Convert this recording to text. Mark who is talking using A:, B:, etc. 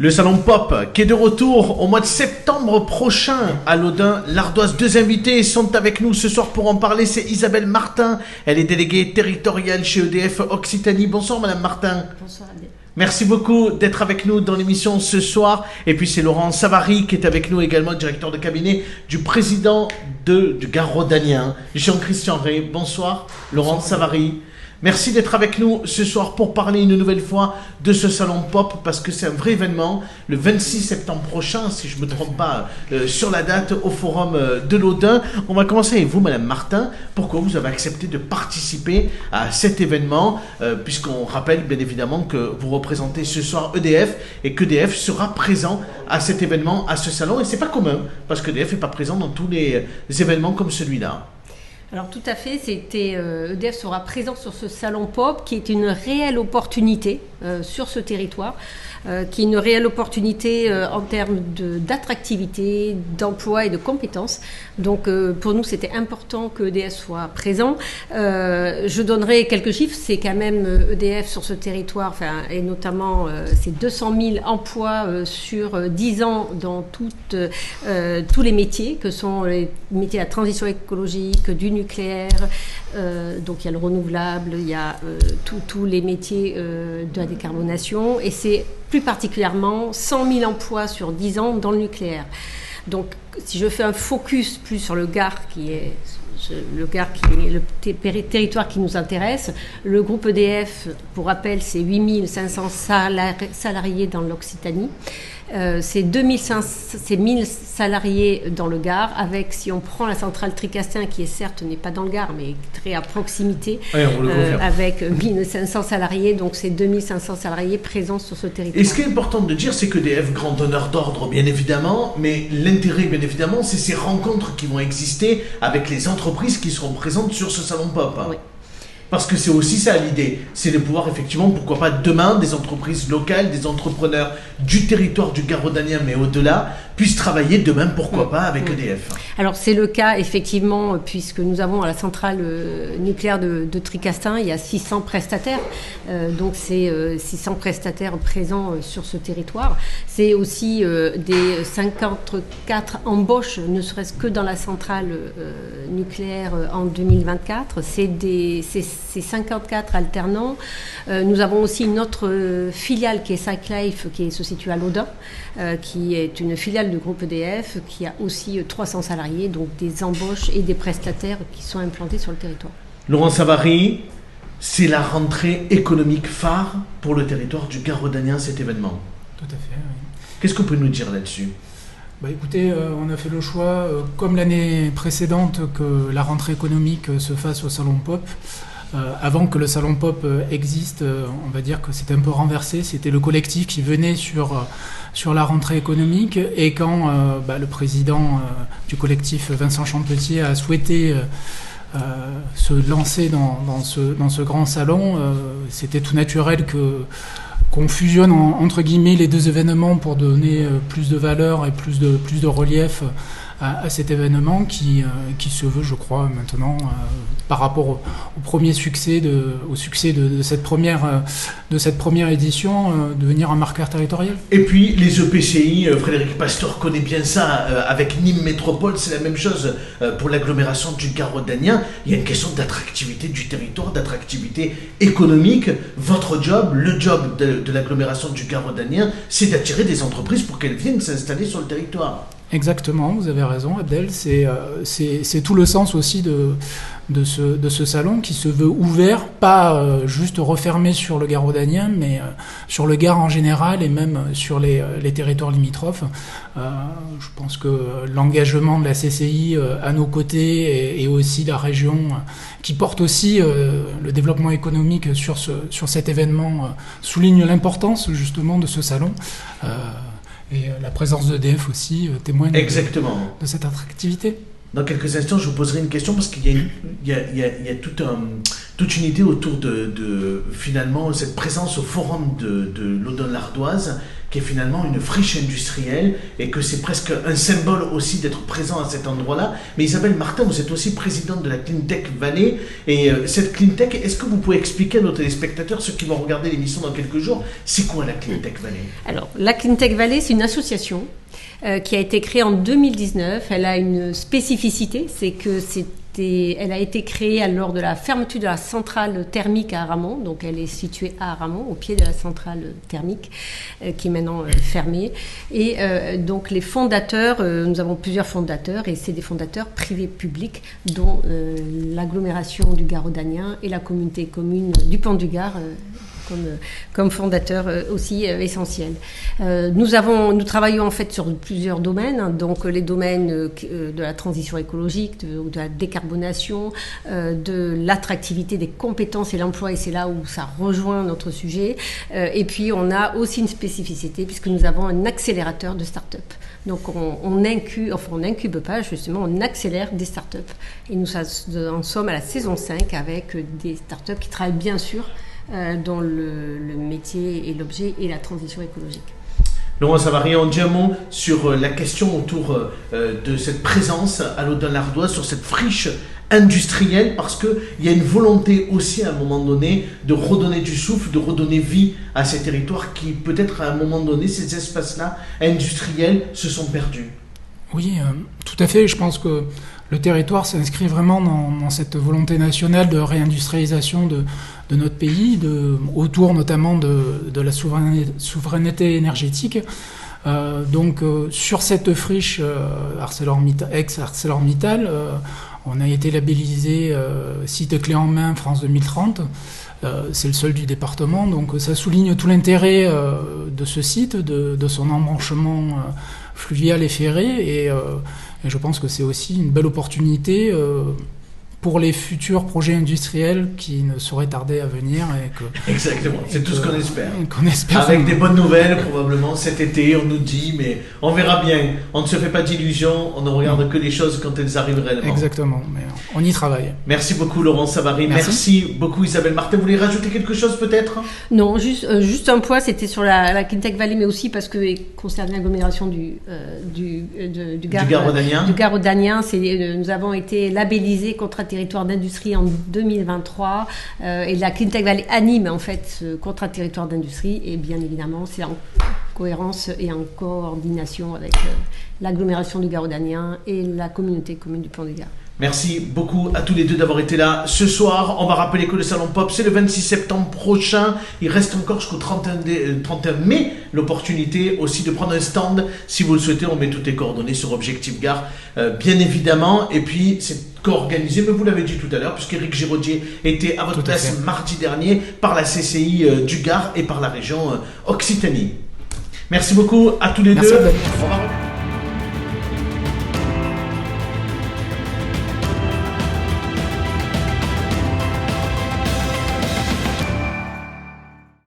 A: Le Salon Pop qui est de retour au mois de septembre prochain à l'Audin, l'Ardoise. Deux invités sont avec nous ce soir pour en parler. C'est Isabelle Martin, elle est déléguée territoriale chez EDF Occitanie. Bonsoir Madame Martin.
B: Bonsoir Adèle.
A: Merci beaucoup d'être avec nous dans l'émission ce soir. Et puis c'est Laurent Savary qui est avec nous également, directeur de cabinet du président du Gard-Rhodanien, Jean-Christian Rey. Bonsoir Laurent Savary. Merci d'être avec nous ce soir pour parler une nouvelle fois de ce Salon Pop, parce que c'est un vrai événement, le 26 septembre prochain, si je ne me trompe pas, sur la date, au Forum de l'Audin. On va commencer avec vous, Madame Martin. Pourquoi vous avez accepté de participer à cet événement, puisqu'on rappelle bien évidemment que vous représentez ce soir EDF, et qu'EDF sera présent à cet événement, à ce salon, et c'est pas commun, parce qu'EDF n'est pas présent dans tous les événements comme celui-là.
B: Alors tout à fait, EDF sera présent sur ce Salon Pop qui est une réelle opportunité sur ce territoire, qui est une réelle opportunité en termes d'attractivité, d'emploi et de compétences. Donc pour nous, c'était important que EDF soit présent. Je donnerai quelques chiffres, c'est quand même EDF sur ce territoire, et notamment c'est 200 000 emplois sur 10 ans dans tous les métiers, que sont les métiers de la transition écologique, du nucléaire, donc il y a le renouvelable, il y a tous les métiers de la décarbonation, et c'est plus particulièrement 100 000 emplois sur 10 ans dans le nucléaire. Donc si je fais un focus plus sur le Gard, qui est le territoire qui nous intéresse, le groupe EDF, pour rappel, c'est 8 500 salariés dans l'Occitanie. C'est 1000 salariés dans le Gard, avec, si on prend la centrale Tricastin, qui est certes n'est pas dans le Gard, mais très à proximité, avec 1500 salariés, donc c'est 2500 salariés présents sur ce territoire.
A: Et ce qui est important de dire, c'est qu'EDF, grand donneur d'ordre, bien évidemment, mais l'intérêt, bien évidemment, c'est ces rencontres qui vont exister avec les entreprises qui seront présentes sur ce Salon Pop.
B: Oui.
A: Parce que c'est aussi ça l'idée, c'est de pouvoir effectivement, pourquoi pas demain, des entreprises locales, des entrepreneurs du territoire du Gard-Rhodanien, mais au-delà, puissent travailler demain, pourquoi pas, avec EDF.
B: Alors c'est le cas effectivement, puisque nous avons à la centrale nucléaire de Tricastin, il y a 600 prestataires, donc c'est 600 prestataires présents sur ce territoire. C'est aussi des 54 embauches, ne serait-ce que dans la centrale nucléaire en 2024, c'est 54 alternants. Nous avons aussi une autre filiale qui est Cyclife, qui se situe à l'Audin, qui est une filiale du groupe EDF, qui a aussi 300 salariés, donc des embauches et des prestataires qui sont implantés sur le territoire.
A: Laurent Savary, c'est la rentrée économique phare pour le territoire du Gard-Rhodanien, cet événement.
C: Tout à fait, oui.
A: Qu'est-ce que vous pouvez nous dire là-dessus ?
C: Écoutez, on a fait le choix, comme l'année précédente, que la rentrée économique se fasse au Salon Pop. Avant que le Salon Pop existe, on va dire que c'était un peu renversé. C'était le collectif qui venait sur la rentrée économique. Et quand le président du collectif, Vincent Champetier, a souhaité se lancer dans ce grand salon, c'était tout naturel qu'on fusionne entre guillemets les deux événements pour donner plus de valeur et plus de relief à cet événement qui se veut, je crois, maintenant, par rapport au premier succès, au succès de cette première édition, devenir un marqueur territorial.
A: Et puis les EPCI, Frédéric Pastor connaît bien ça, avec Nîmes Métropole, c'est la même chose pour l'agglomération du Gard-Rhodanien. Il y a une question d'attractivité du territoire, d'attractivité économique. Votre job, le job de l'agglomération du Gard-Rhodanien, c'est d'attirer des entreprises pour qu'elles viennent s'installer sur le territoire.
C: Exactement, vous avez raison Abdel, c'est tout le sens aussi de ce salon qui se veut ouvert, pas juste refermé sur le Gard-Rhodanien, mais sur le Gard en général et même sur les territoires limitrophes. Je pense que l'engagement de la CCI à nos côtés et aussi la région qui porte aussi le développement économique sur cet événement souligne l'importance justement de ce salon. Et la présence d'EDF aussi témoigne de cette attractivité.
A: Dans quelques instants, je vous poserai une question parce qu'il y a toute une idée autour de finalement cette présence au forum de l'Audin-l'Ardoise qui est finalement une friche industrielle et que c'est presque un symbole aussi d'être présent à cet endroit-là. Mais Isabelle Martin, vous êtes aussi présidente de la Cleantech Valley. Et cette Cleantech, est-ce que vous pouvez expliquer à nos téléspectateurs, ceux qui vont regarder l'émission dans quelques jours, c'est quoi la Cleantech Valley?
B: Alors, la Cleantech Valley, c'est une association qui a été créée en 2019. Elle a une spécificité, c'est que elle a été créée lors de la fermeture de la centrale thermique à Aramon. Donc, elle est située à Aramon, au pied de la centrale thermique, qui est maintenant fermée. Et donc, les fondateurs, nous avons plusieurs fondateurs, et c'est des fondateurs privés-publics, dont l'agglomération du Gard rhodanien et la communauté commune du Pont du Gard, comme fondateur aussi essentiel. Nous travaillons en fait sur plusieurs domaines, hein, donc les domaines de la transition écologique, de la décarbonation, de l'attractivité des compétences et l'emploi, et c'est là où ça rejoint notre sujet. Et puis on a aussi une spécificité puisque nous avons un accélérateur de start-up. Donc on incube pas justement, on accélère des start-up. Et nous en sommes à la saison 5 avec des start-up qui travaillent bien sûr dans le métier et l'objet et la transition écologique.
A: Laurent Savary, on dit un mot sur la question autour de cette présence à l'Audun-l'Ardoise, sur cette friche industrielle, parce qu'il y a une volonté aussi à un moment donné de redonner du souffle, de redonner vie à ces territoires qui peut-être à un moment donné, ces espaces-là industriels se sont perdus.
C: Oui, tout à fait. Je pense que le territoire s'inscrit vraiment dans cette volonté nationale de réindustrialisation de notre pays, autour notamment de la souveraineté énergétique. Donc sur cette friche ex-ArcelorMittal, on a été labellisé site clé en main France 2030. C'est le seul du département, donc ça souligne tout l'intérêt de ce site, de son embranchement fluvial et ferré, et je pense que c'est aussi une belle opportunité pour les futurs projets industriels qui ne sauraient tarder à venir.
A: Exactement, c'est tout ce qu'on espère.
C: Avec
A: des bonnes nouvelles, probablement cet été, on nous dit, mais on verra bien. On ne se fait pas d'illusions, on ne regarde que les choses quand elles arrivent réellement.
C: Exactement, mais on y travaille.
A: Merci beaucoup Laurent Savary, merci beaucoup Isabelle Martin. Vous voulez rajouter quelque chose peut-être?
B: Non, juste un point, c'était sur la Cleantech Valley, mais aussi parce que concernant l'agglomération du Gard rhodanien, nous avons été labellisés contrat territoire d'industrie en 2023 et la Cleantech Valley anime en fait ce contrat de territoire d'industrie, et bien évidemment c'est en cohérence et en coordination avec l'agglomération du Gard rhodanien et la communauté commune du Pont du Gard.
A: Merci beaucoup à tous les deux d'avoir été là ce soir. On va rappeler que le Salon Pop, c'est le 26 septembre prochain. Il reste encore jusqu'au 31 mai l'opportunité aussi de prendre un stand. Si vous le souhaitez, on met toutes les coordonnées sur Objectif Gard, bien évidemment. Et puis, c'est co-organisé, mais vous l'avez dit tout à l'heure, puisqu'Éric Giraudier était à votre place mardi dernier par la CCI du Gard et par la région Occitanie. Merci beaucoup à tous les deux. Au revoir.